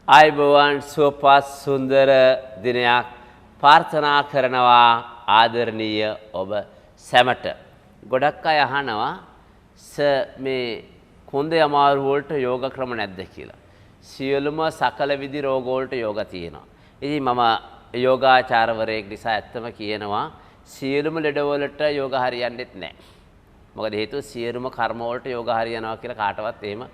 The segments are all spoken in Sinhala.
ආයුබෝවන් සුවපත් සුන්දර දිනයක් ප්‍රාර්ථනා කරනවා ආදරණීය ඔබ සැමට. ගොඩක් අය අහනවා මේ කොන්දේ අමාරු වලට යෝග ක්‍රම නැද්ද කියලා. සියලුම සකල විදි රෝග වලට යෝග තියෙනවා. ඉතින් මම යෝගාචාර්යවරයෙක් නිසා ඇත්තම කියනවා සියලුම ලෙඩ වලට යෝග හරියන්නේත් නැහැ. මොකද හේතුව සියලුම කර්ම වලට යෝග හරියනවා කියලා කාටවත් එහෙම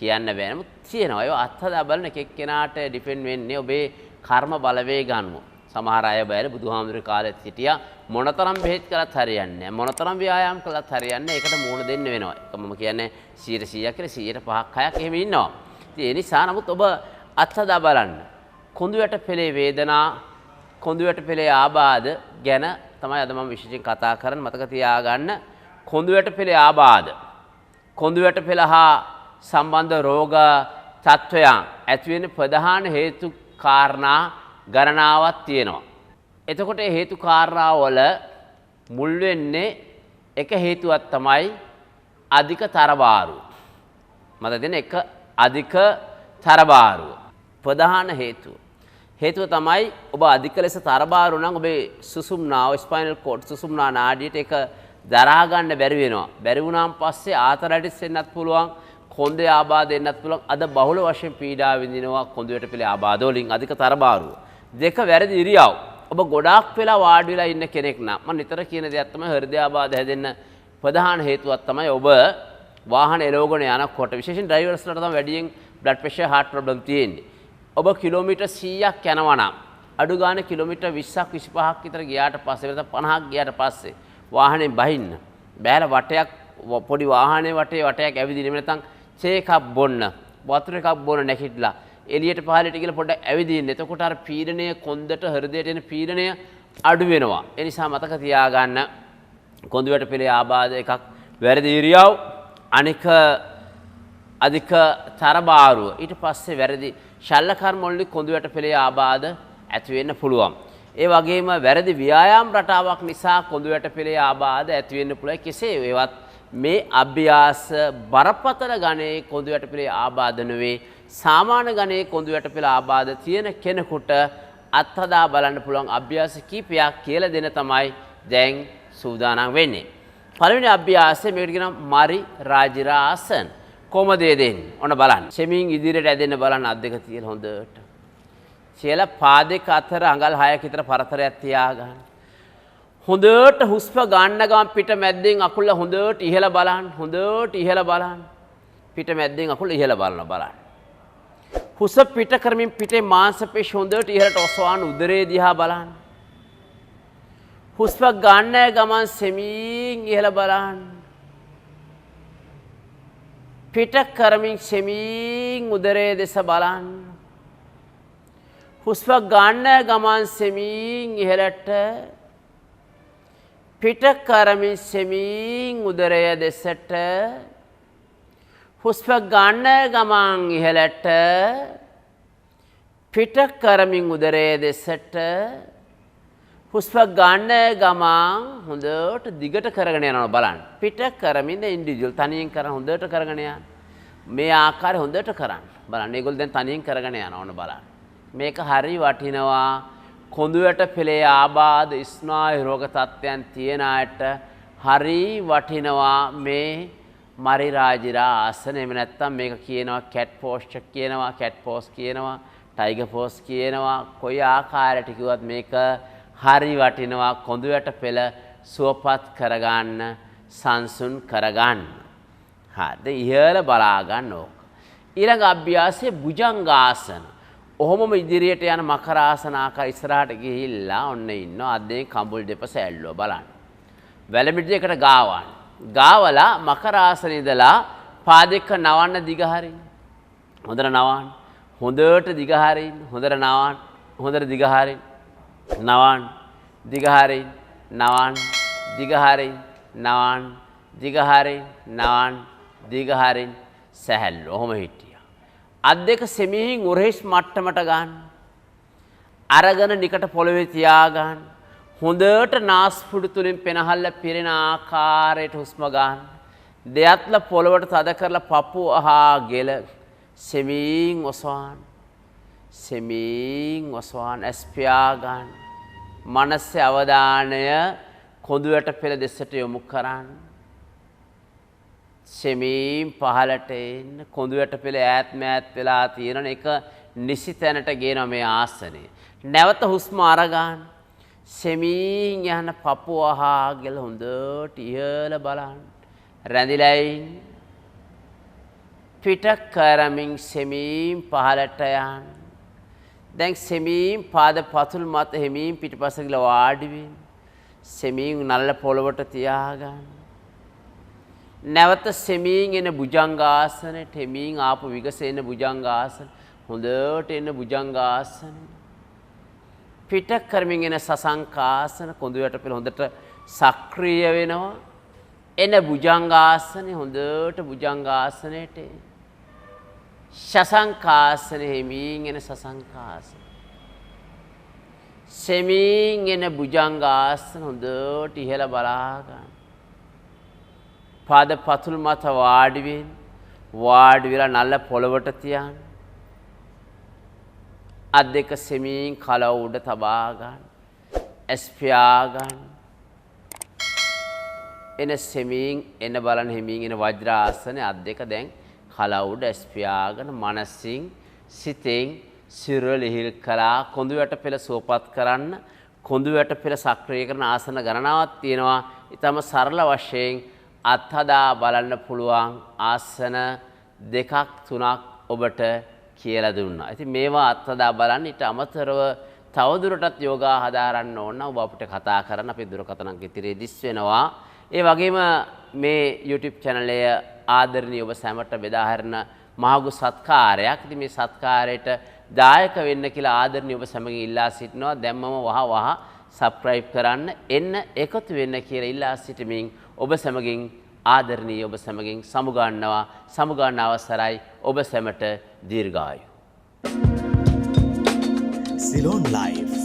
කියන්න බෑ. නමුත් තියෙනවා. ඒ අත්හදා බලන එක්කෙනාට ඩිපෙන්ඩ් වෙන්නේ ඔබේ කර්ම බලවේග අනුව. සමහර අය බයල බුදුහාමුදුරේ කාලෙත් හිටියා මොනතරම් බෙහෙත් කළත් හරියන්නේ නැහැ. මොනතරම් ව්‍යායාම කළත් හරියන්නේ නැහැ. ඒකට මූණ දෙන්න වෙනවා. ඒක මම කියන්නේ 100ක් කියලා 105ක් 6ක් එහෙම ඉන්නවා. ඉතින් ඒ නිසා නමුත් ඔබ අත්හදා බලන්න. කොඳු යට පෙළේ වේදනා, කොඳු යට පෙළේ ආබාධ ගැන තමයි අද මම විශේෂයෙන් කතා කරන්න. මතක තියාගන්න. කොඳු යට පෙළේ ආබාධ, කොඳු යට පෙළ හා සම්බන්ධ රෝග තත්වයන් ඇති වෙන ප්‍රධාන හේතු කාරණා ගණනාවක් තියෙනවා. එතකොට මේ හේතු කාරණා වල මුල් වෙන්නේ එක හේතුවක් තමයි අධික තරබාරුව. මත දෙන එක අධික තරබාරුව. ප්‍රධාන හේතුව. හේතුව තමයි ඔබ අධික ලෙස තරබාරු නම් ඔබේ සුසුම්නාව ස්පයිනල් කෝඩ් සුසුම්නා නාඩියට ඒක දරා ගන්න බැරි වෙනවා. බැරි වුණාන් පස්සේ ආතරයිටිස් වෙන්නත් පුළුවන්. කොන්දේ ආබාධ එන්නත් පුළුවන්. අද බහුල වශයෙන් පීඩා විඳිනවා කොඳු යට පෙළේ ආබාධ වලින් අධික තරබාරුව. දෙක වැරදි ඉරියව්. ඔබ ගොඩාක් වෙලා වාඩි වෙලා ඉන්න කෙනෙක් නම් මම නිතර කියන දෙයක් තමයි හෘද ආබාධ හැදෙන්න ප්‍රධාන හේතුවක් තමයි ඔබ වාහන එලවගෙන යනකොට විශේෂයෙන් ඩ්‍රයිවර්ස්ලාට තමයි වැඩියෙන් බ්ලඩ් ප්‍රෙෂර් හાર્ට් ප්‍රොබ්ලම් තියෙන්නේ. ඔබ කිලෝමීටර් 100ක් යනවා නම් අඩු ගානේ කිලෝමීටර් 20ක් 25ක් විතර ගියාට පස්සේ නැත්නම් 50ක් ගියාට පස්සේ වාහනේ බහින්න බෑලා වටයක් පොඩි වාහනේ වටයක් ඇවිදින්න නැත්නම් චේ එකක් බොන්න වතුර එකක් බොන්න නැකිట్లా එළියට පහළට ගිහලා පොඩ්ඩක් ඇවිදින්න. එතකොට අර පීඩනය කොන්දට හෘදයට එන පීඩනය අඩු වෙනවා. ඒ නිසා මතක තියාගන්න කොඳු යට පෙළේ ආබාධ එකක් වැරදි ඉරියව්, අනික අධික තරබාරුව. ඊට පස්සේ වැරදි ශල්‍ය කර්ම වලින් කොඳු යට පෙළේ ආබාධ ඇති වෙන්න පුළුවන්. ඒ වගේම වැරදි ව්‍යායාම රටාවක් නිසා කොඳු යට පෙළේ ආබාධ ඇති වෙන්න පුළුවන්. කෙසේ වේවත් මේ අභ්‍යාස බරපතල ගණයේ කොඳු යට පෙළේ ආබාධ නෙවෙයි, සාමාන්‍ය ගණයේ කොඳු යට පෙළ ආබාධ තියෙන කෙනෙකුට අත්හදා බලන්න පුළුවන් අභ්‍යාස කීපයක් කියලා දෙන තමයි දැන් සූදානම් වෙන්නේ. පළවෙනි අභ්‍යාසය මේකට කියනවා මරි රාජිරා ආසන. කොහොමද දෙන්නේ? ඔන්න බලන්න. සෙමින් ඉදිරියට ඇදෙන්න බලන්න අත් දෙක තියලා හොඳට. කියලා පා දෙක අතර අඟල් 6ක විතර පරතරයක් තියාගන්න. හොඳට හුස්ම ගන්න ගමන් පිට මැද්දෙන් අකුල හොඳට ඉහළ බලන්න. හොඳට ඉහළ බලන්න. පිට මැද්දෙන් අකුල ඉහළ බලන්න. හුස්ම පිට කරමින් පිටේ මාංශ පේශි හොඳට ඉහළට ඔසවන උදරයේ දිහා බලන්න. හුස්ම ගන්න ගමන් සෙමින් ඉහළ බලන්න. පිට කරමින් සෙමින් උදරයේ දෙස බලන්න. හුස්ම ගන්න ගමන් සෙමින් ඉහළට, පිට කරමින් සෙමින් උදරය දෙසට, හුස්ම ගන්න ගමන් ඉහළට, පිට කරමින් උදරය දෙසට, හුස්ම ගන්න ගමන් හොඳට දිගට කරගෙන යනවා බලන්න. පිට කරමින් ඉන්ඩිවිජුවල් තනියෙන් කරන හොඳට කරගෙන යන්න. මේ ආකාරය හොඳට කරන්න. බලන්න මේගොල්ලෝ දැන් තනියෙන් කරගෙන යනවා ඕන බලන්න. මේක හරි වටිනවා. කොඳු යට පෙළේ ආබාධ ස්නායු රෝග තත්ත්වයන් තියෙන අයට හරි වටිනවා මේ මරි රාජිරා ආසන. එහෙම නැත්නම් මේක කියනවා කැට් පෝස්චර් කියනවා, කැට් පෝස් කියනවා, ටයිගර් පෝස් කියනවා. කොයි ආකාරයට කිව්වත් මේක හරි වටිනවා කොඳු යට පෙළ සුවපත් කරගන්න, සංසුන් කරගන්න. හරිද? ඉහළ බලා ගන්න ඕක. ඊළඟ අභ්‍යාසය භුජංගාසන. ඔහොමම ඉදිරියට යන මකරාසන ආකාර ඉස්සරහට ගිහිල්ලා ඔන්න ඉන්නවා. අත් දෙකෙන් කඹුල් දෙපස ඇල්ලුවා බලන්න. වැලමිටි දෙකට ගාවන්න. ගාවලා මකරාසන ඉඳලා පා දෙක නවන්න දිග හරින්න. හොඳට නවන්න. හොඳට දිග හරින්න. හොඳට නවන්න. හොඳට දිග හරින්න. නවන්න. දිග හරින්න. නවන්න. දිග හරින්න. නවන්න. දිග හරින්න. නවන්න. දිග හරින්න. සැහැල්ලු. ඔහොම හිටියා. අත් දෙක සෙමිහින් උරහිස් මට්ටමට ගන්න. අරගෙන නිකට පොළවේ තියාගන්න. හොඳට නාස්පුඩු තුලින් පෙනහල්ල පිරෙන ආකාරයට හුස්ම ගන්න. දෙයත්ල පොළවට තද කරලා පපුව හා ගෙල සෙමින් ඔසවන්න. සෙමින් ඔසවාන ඇස් පියා ගන්න. මනසේ අවධානය කොඳුයට පෙළ දෙසට යොමු කරන්න. සෙමින් පහළට එන්න කොඳුයට පෙළ ඈත් මෑත් වෙලා තියෙන එක නිසි තැනට ගේනවා මේ ආසනය. නැවත හුස්ම අරගන්න. සෙමින් යන පපුව අහගෙන හොඳට ඉහළ බලන්න. රැඳිලා ඉන්න. පිට කරමින් සෙමින් පහළට යන්න. දැන් සෙමින් පාද පතුල් මත හිමින් පිටපස ගිහලා වාඩි වෙන්න. සෙමින් නල්ල පොළවට තියාගන්න. නැවත සෙමින් එන භුජංගාසනට හිමින් ආපු විගසෙන භුජංගාසන හොඳට එන භුජංගාසන පිට කරමින් එන සසංකාසන කොඳුයට පෙළ හොඳට සක්‍රිය වෙනවා. එන භුජංගාසනේ හොඳට භුජංගාසනයට ශසංකාසන හිමින් එන සසංකාසන සෙමින් එන භුජංගාසන හොඳට ඉහළ බලා ගන්න. පාද පතුල් මත වාඩි වෙන්න. වාඩි වෙලා නල්ල පොළවට තියන්න. අත් දෙක සෙමින් කලව උඩ තබා ගන්න. ඇස් පියා ගන්න. එන සෙමින් එන බලන හිමින් එන වජ්‍රාසනේ අත් දෙක දැන් කලව උඩ ඇස් පියාගෙන මනසින් සිතෙන් සිර ලිහිල් කළා. කොඳුයට පෙළ සුවපත් කරන්න කොඳුයට පෙළ සක්‍රිය කරන ආසන ගණනාවක් තියෙනවා. ඊටම සරල වශයෙන් අත්හදා බලන්න පුළුවන් ආසන දෙකක් තුනක් ඔබට කියලා දුන්නා. ඉතින් මේවා අත්හදා බලන්න ඊට අමතරව තවදුරටත් යෝගා හදාරන්න ඕන නම් ඔබ අපිට කතා කරන්න අපේ දුරකථන අංක ඉදිරියේ දිස් වෙනවා. ඒ වගේම මේ YouTube channel එක ආදරණීය ඔබ සැමට බෙදා හරින මහඟු සත්කාරයක්. ඉතින් මේ සත්කාරයට දායක වෙන්න කියලා ආදරණීය ඔබ සැමගෙන් ඉල්ලා සිටිනවා. දැම්මම වහ subscribe කරන්න එන්න එකතු වෙන්න කියලා ඉල්ලා සිටමින් ඔබ සැමගෙන් ආදරණීය ඔබ සැමගෙන් සමුගන්න අවසරයි. ඔබ සැමට දීර්ඝායු. Ceylon Life